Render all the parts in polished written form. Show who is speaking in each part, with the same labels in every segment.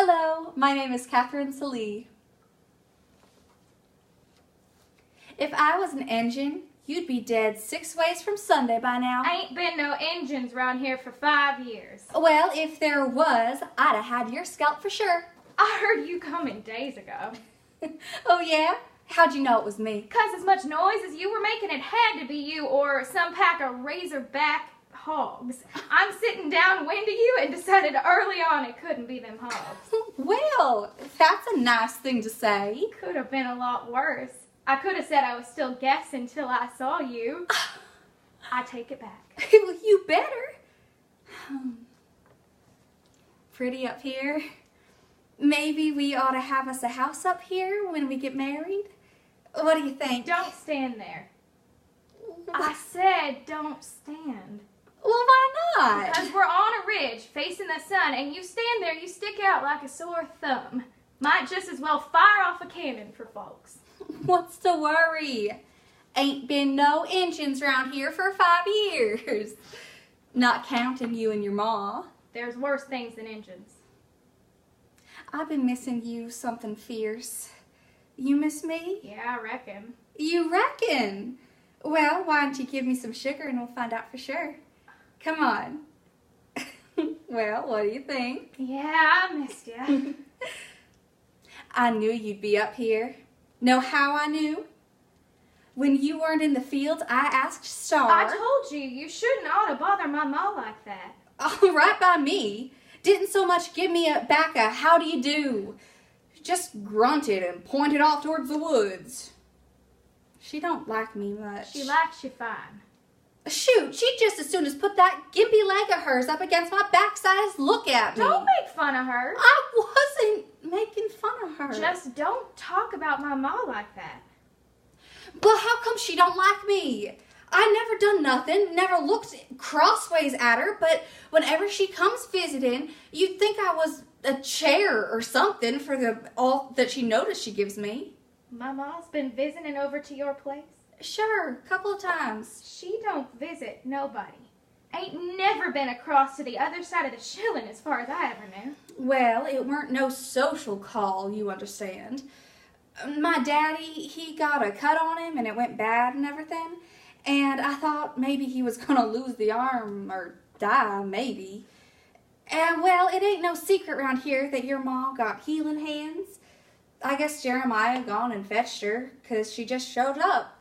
Speaker 1: Hello, my name is Catherine Salee. If I was an engine, you'd be dead 6 ways from Sunday by now.
Speaker 2: Ain't been no engines around here for 5 years.
Speaker 1: Well, if there was, I'd have had your scalp for sure.
Speaker 2: I heard you coming days ago.
Speaker 1: Oh yeah? How'd you know it was me?
Speaker 2: 'Cause as much noise as you were making, it had to be you or some pack of razorback hogs. I'm sitting downwind of you and decided early on it couldn't be them hogs.
Speaker 1: Well, that's a nice thing to say.
Speaker 2: Could have been a lot worse. I could have said I was still guessing till I saw you. I take it back.
Speaker 1: Well, you better. Pretty up here. Maybe we ought to have us a house up here when we get married. What do you think?
Speaker 2: Don't stand there. I said don't stand.
Speaker 1: Well, why not?
Speaker 2: Because we're on a ridge facing the sun, and you stand there, you stick out like a sore thumb. Might just as well fire off a cannon for folks.
Speaker 1: What's the worry? Ain't been no engines around here for 5 years. Not counting you and your ma.
Speaker 2: There's worse things than engines.
Speaker 1: I've been missing you something fierce. You miss me?
Speaker 2: Yeah, I reckon.
Speaker 1: You reckon? Well, why don't you give me some sugar and we'll find out for sure. Come on. Well, what do you think?
Speaker 2: Yeah, I missed you.
Speaker 1: I knew you'd be up here. Know how I knew? When you weren't in the field, I asked Star.
Speaker 2: I told you, you shouldn't ought to bother my ma like that.
Speaker 1: Oh, right by me. Didn't so much give me back a how do you do. Just grunted and pointed off towards the woods. She don't like me much.
Speaker 2: She likes you fine.
Speaker 1: Shoot, she'd just as soon as put that gimpy leg of hers up against my backside and look at me.
Speaker 2: Don't make fun of her.
Speaker 1: I wasn't making fun of her.
Speaker 2: Just don't talk about my ma like that.
Speaker 1: But how come she don't like me? I never done nothing, never looked crossways at her, but whenever she comes visiting, you'd think I was a chair or something for all that she noticed she gives me.
Speaker 2: My ma's been visiting over to your place.
Speaker 1: Sure, a couple of times.
Speaker 2: She don't visit nobody. Ain't never been across to the other side of the shilling as far as I ever knew.
Speaker 1: Well, it weren't no social call, you understand. My daddy, he got a cut on him and it went bad and everything. And I thought maybe he was gonna lose the arm or die, maybe. And well, it ain't no secret around here that your ma got healing hands. I guess Jeremiah gone and fetched her, 'cause she just showed up.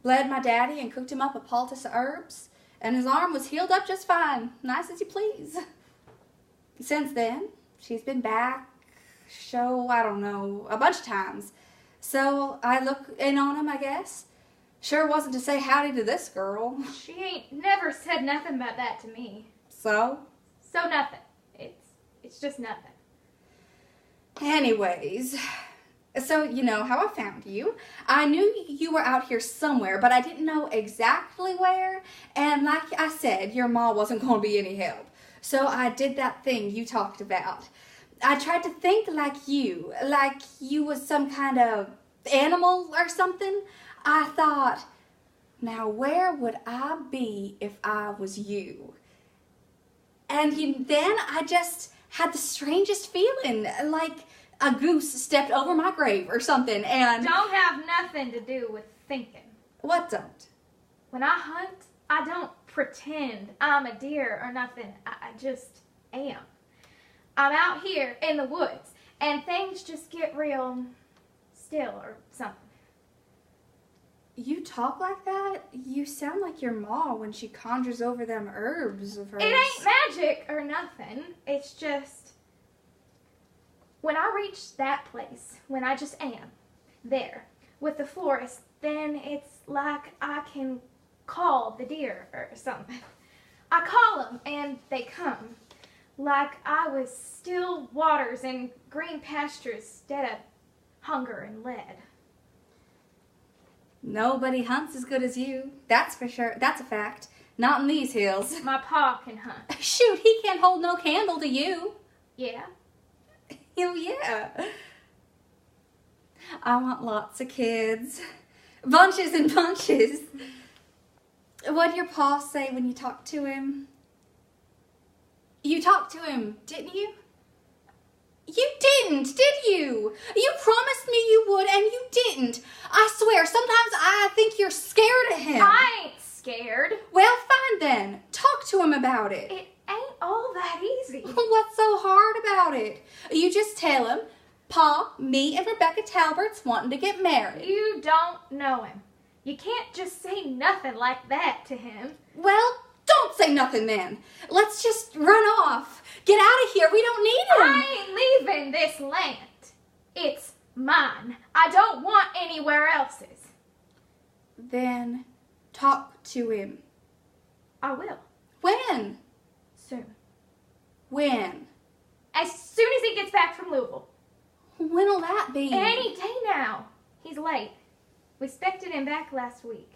Speaker 1: Bled my daddy and cooked him up a poultice of herbs, and his arm was healed up just fine, nice as you please. Since then, she's been back, I don't know, a bunch of times. So I look in on him, I guess. Sure wasn't to say howdy to this girl.
Speaker 2: She ain't never said nothing about that to me.
Speaker 1: So?
Speaker 2: So nothing. It's just nothing.
Speaker 1: Anyways, so you know how I found you. I knew you were out here somewhere, but I didn't know exactly where. And like I said, your ma wasn't going to be any help. So I did that thing you talked about. I tried to think like you was some kind of animal or something. I thought, now where would I be if I was you? And then I just had the strangest feeling, like a goose stepped over my grave or something, and...
Speaker 2: Don't have nothing to do with thinking.
Speaker 1: What don't?
Speaker 2: When I hunt, I don't pretend I'm a deer or nothing. I just am. I'm out here in the woods, and things just get real still or something.
Speaker 1: You talk like that? You sound like your ma when she conjures over them herbs of hers.
Speaker 2: It ain't magic or nothing. It's just... when I reach that place, when I just am there with the forest, then it's like I can call the deer or something. I call them and they come. Like I was still waters and green pastures instead of hunger and lead.
Speaker 1: Nobody hunts as good as you. That's for sure. That's a fact. Not in these hills.
Speaker 2: My pa can hunt.
Speaker 1: Shoot, he can't hold no candle to you.
Speaker 2: Yeah?
Speaker 1: Oh, yeah. I want lots of kids. Bunches and bunches. What'd your pa say when you talked to him? You talked to him, didn't you? You didn't, did you? You promised me you would, and you didn't. I swear, sometimes I think you're scared of him.
Speaker 2: I ain't scared.
Speaker 1: Well, fine then. Talk to him about it.
Speaker 2: It ain't all that easy.
Speaker 1: What's so hard about it? You just tell him, Pa, me and Rebecca Talbert's wanting to get married.
Speaker 2: You don't know him. You can't just say nothing like that to him.
Speaker 1: Well, don't say nothing then. Let's just run off. Get out of here. We don't need him.
Speaker 2: I ain't leaving this land. It's mine. I don't want anywhere else's.
Speaker 1: Then talk to him.
Speaker 2: I will.
Speaker 1: When?
Speaker 2: Soon.
Speaker 1: When?
Speaker 2: As soon as he gets back from Louisville.
Speaker 1: When'll that be?
Speaker 2: Any day now. He's late. We expected him back last week.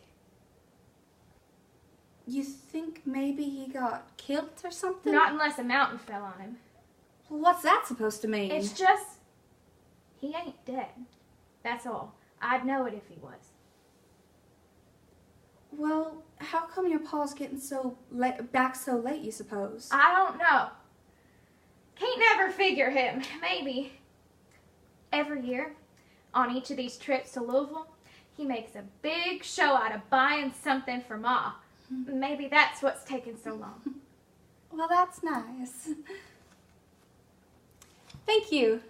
Speaker 1: You think maybe he got killed or something?
Speaker 2: Not unless a mountain fell on him.
Speaker 1: What's that supposed to mean?
Speaker 2: It's just, he ain't dead. That's all. I'd know it if he was.
Speaker 1: Well, how come your pa's getting back so late, you suppose?
Speaker 2: I don't know. Can't never figure him. Maybe. Every year, on each of these trips to Louisville, he makes a big show out of buying something for Ma. Maybe that's what's taking so long.
Speaker 1: Well, that's nice. Thank you.